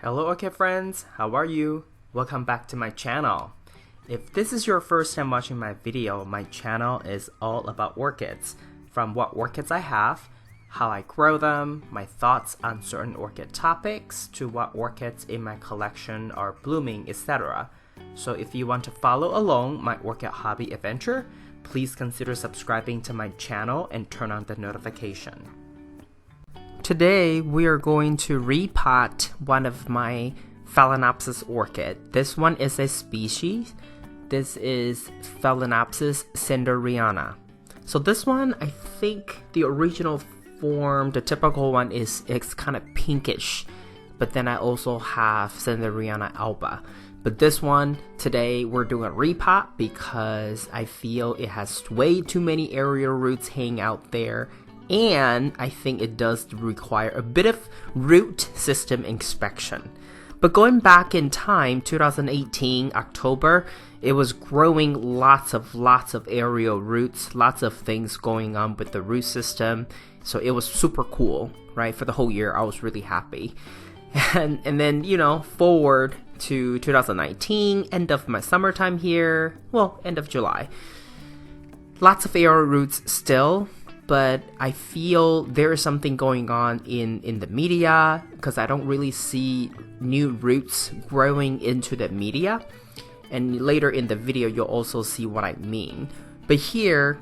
Hello Orchid friends, how are you? Welcome back to my channel. If this is your first time watching my video, my channel is all about orchids. From what orchids I have, how I grow them, my thoughts on certain orchid topics, to what orchids in my collection are blooming, etc. So if you want to follow along my orchid hobby adventure, please consider subscribing to my channel and turn on the notification. Today we are going to repot one of my Phalaenopsis orchid. This one is a species. This is Phalaenopsis sanderiana. So this one, I think the original form, the typical one it's kind of pinkish, but then I also have Sanderiana alba. But this one, today we're doing a repot because I feel it has way too many aerial roots hanging out there, and I think it does require a bit of root system inspection. But going back in time, 2018, October, it was growing lots of aerial roots, lots of things going on with the root system. So it was super cool, right? For the whole year, I was really happy. And then, forward to 2019, end of my summertime here, well, end of July. Lots of aerial roots still, but I feel there is something going on in the media because I don't really see new roots growing into the media. And later in the video, you'll also see what I mean. But here,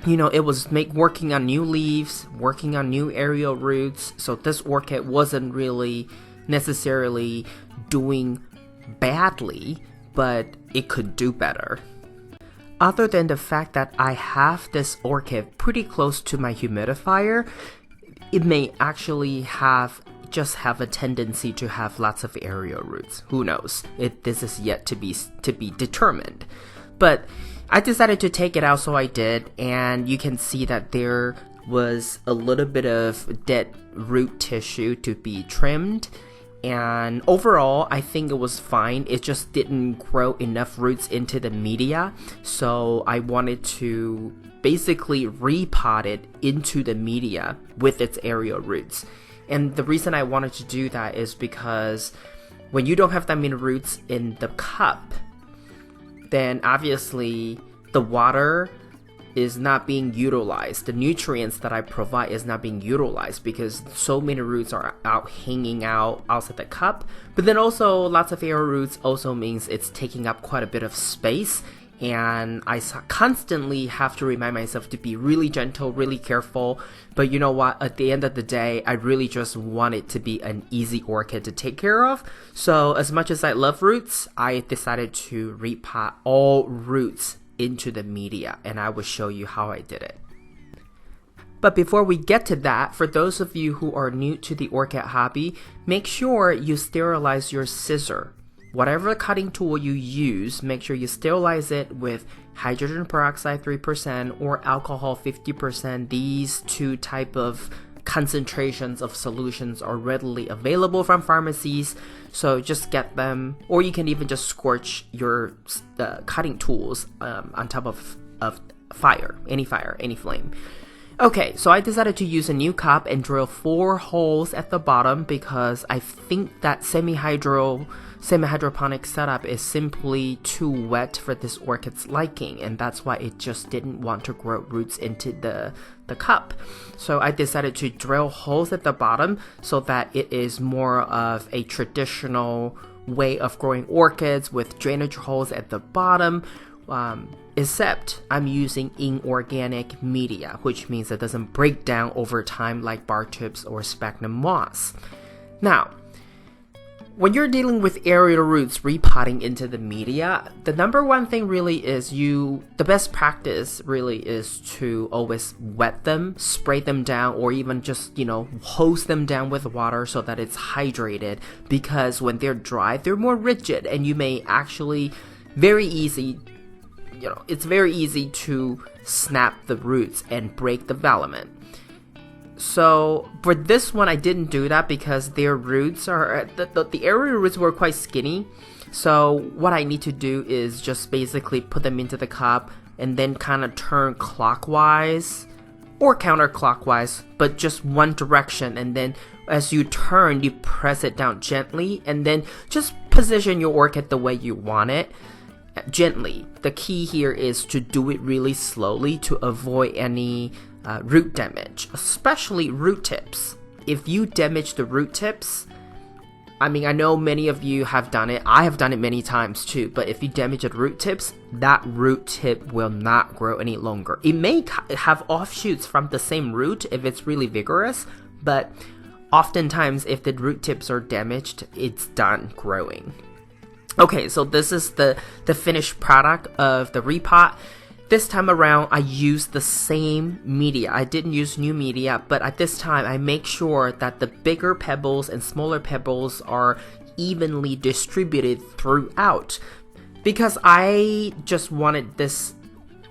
it was working on new leaves, working on new aerial roots. So this orchid wasn't really necessarily doing badly, but it could do better. Other than the fact that I have this orchid pretty close to my humidifier, it may actually have a tendency to have lots of aerial roots. Who knows? This is yet to be determined. But I decided to take it out, so I did, and you can see that there was a little bit of dead root tissue to be trimmed. And overall, I think it was fine. It just didn't grow enough roots into the media. So I wanted to basically repot it into the media with its aerial roots. And the reason I wanted to do that is because when you don't have that many roots in the cup, then obviously the water is not being utilized. The nutrients that I provide is not being utilized because so many roots are hanging out outside the cup. But then also lots of aerial roots also means it's taking up quite a bit of space, and I constantly have to remind myself to be really gentle, really careful. But you know what, at the end of the day, I really just want it to be an easy orchid to take care of. So as much as I love roots, I decided to repot all roots into the media, and I will show you how I did it. But before we get to that, for those of you who are new to the orchid hobby, make sure you sterilize your scissor. Whatever cutting tool you use, make sure you sterilize it with hydrogen peroxide 3% or alcohol 50%. These two type of concentrations of solutions are readily available from pharmacies, so just get them, or you can even just scorch your cutting tools on top of fire, any flame. Okay, so I decided to use a new cup and drill 4 holes at the bottom because I think that semi-hydroponic setup is simply too wet for this orchid's liking, and that's why it just didn't want to grow roots into the cup. So I decided to drill holes at the bottom so that it is more of a traditional way of growing orchids with drainage holes at the bottom, except I'm using inorganic media, which means it doesn't break down over time like bar tips or sphagnum moss. Now, when you're dealing with aerial roots repotting into the media, the number one thing really is the best practice really is to always wet them, spray them down, or even just, hose them down with water so that it's hydrated, because when they're dry, they're more rigid, and you may actually it's very easy to snap the roots and break the filament. So for this one, I didn't do that because their roots are, the aerial roots were quite skinny. So what I need to do is just basically put them into the cup and then kind of turn clockwise or counterclockwise, but just one direction, and then as you turn, you press it down gently, and then just position your orchid the way you want it, gently. The key here is to do it really slowly to avoid any root damage, especially root tips. If you damage the root tips, I mean, I know many of you have done it. I have done it many times too. But if you damage the root tips, that root tip will not grow any longer. It may have offshoots from the same root if it's really vigorous, but oftentimes if the root tips are damaged, it's done growing. Okay, so this is the finished product of the Repot. This time around, I used the same media. I didn't use new media, but at this time, I make sure that the bigger pebbles and smaller pebbles are evenly distributed throughout. Because I just wanted this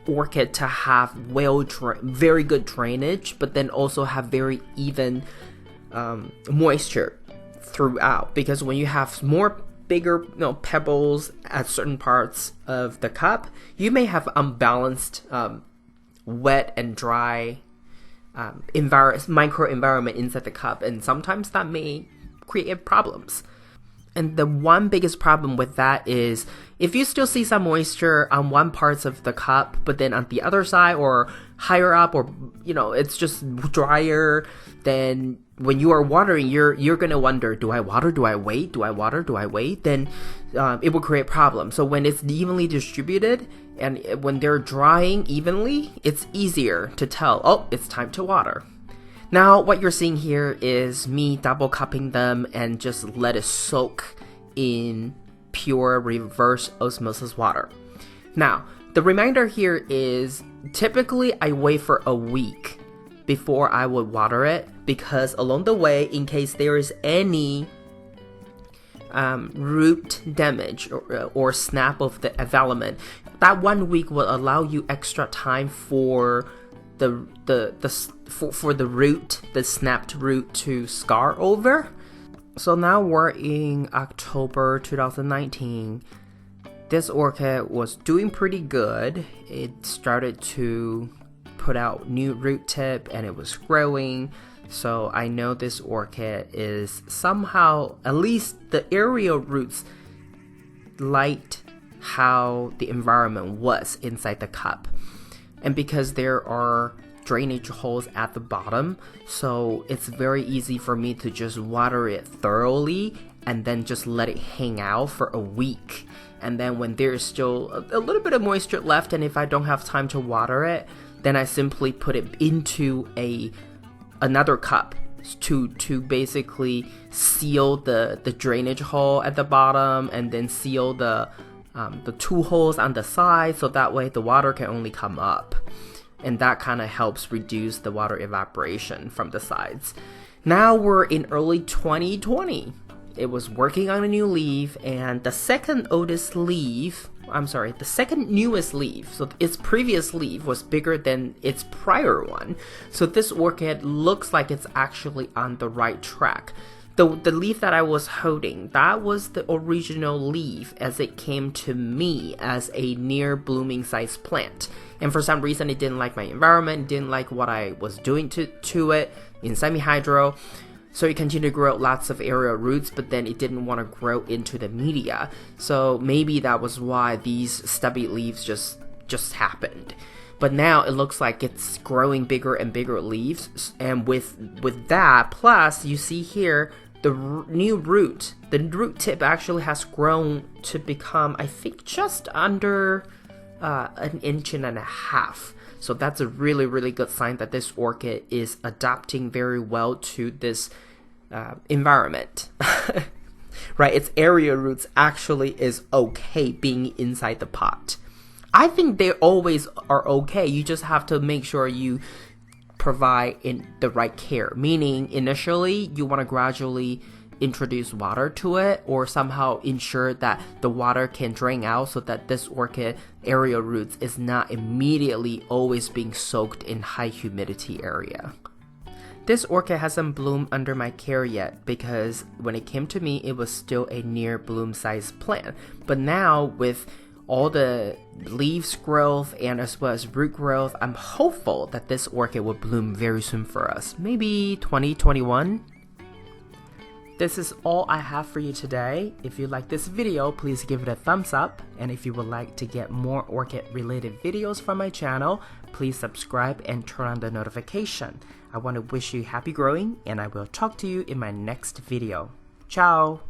orchid to have very good drainage, but then also have very even moisture throughout. Because when you have more bigger pebbles at certain parts of the cup, you may have unbalanced wet and dry micro environment inside the cup, and sometimes that may create problems. And the one biggest problem with that is if you still see some moisture on one parts of the cup, but then on the other side or higher up, or it's just drier, then when you are watering, you're gonna wonder, do I water? Do I wait? Do I water? Do I wait? Then it will create problems. So when it's evenly distributed and when they're drying evenly, it's easier to tell, oh, it's time to water. Now, what you're seeing here is me double cupping them and just let it soak in pure reverse osmosis water. Now, the reminder here is typically I wait for a week before I would water it, because along the way, in case there is any root damage or snap of the development, that 1 week will allow you extra time for the root, the snapped root, to scar over. So now we're in October 2019. This orchid was doing pretty good. It started to put out new root tip and it was growing. So I know this orchid is somehow, at least the aerial roots, liked how the environment was inside the cup. And because there are drainage holes at the bottom, so it's very easy for me to just water it thoroughly and then just let it hang out for a week. And then when there's still a little bit of moisture left, and if I don't have time to water it, then I simply put it into another cup to basically seal the drainage hole at the bottom, and then seal the 2 holes on the side, so that way the water can only come up, and that kind of helps reduce the water evaporation from the sides. Now we're in early 2020. It was working on a new leaf, and the second newest leaf, so its previous leaf was bigger than its prior one. So this orchid looks like it's actually on the right track. The leaf that I was holding, that was the original leaf as it came to me as a near blooming size plant. And for some reason, it didn't like my environment, didn't like what I was doing to it in semi-hydro. So it continued to grow lots of aerial roots, but then it didn't want to grow into the media. So maybe that was why these stubby leaves just happened. But now it looks like it's growing bigger and bigger leaves. And with that, plus you see here, the new root, the root tip actually has grown to become, I think, just under 1.5 inches. So that's a really, really good sign that this orchid is adapting very well to this environment. Right? Its area roots actually is okay being inside the pot. I think they always are okay. You just have to make sure you provide in the right care. Meaning, initially, you want to gradually introduce water to it, or somehow ensure that the water can drain out so that this orchid area roots is not immediately always being soaked in high humidity area. This orchid hasn't bloomed under my care yet because when it came to me, it was still a near bloom size plant. But now with all the leaves growth and as well as root growth, I'm hopeful that this orchid will bloom very soon for us. Maybe 2021. This is all I have for you today. If you like this video, please give it a thumbs up. And if you would like to get more orchid related videos from my channel, please subscribe and turn on the notification. I want to wish you happy growing, and I will talk to you in my next video. Ciao!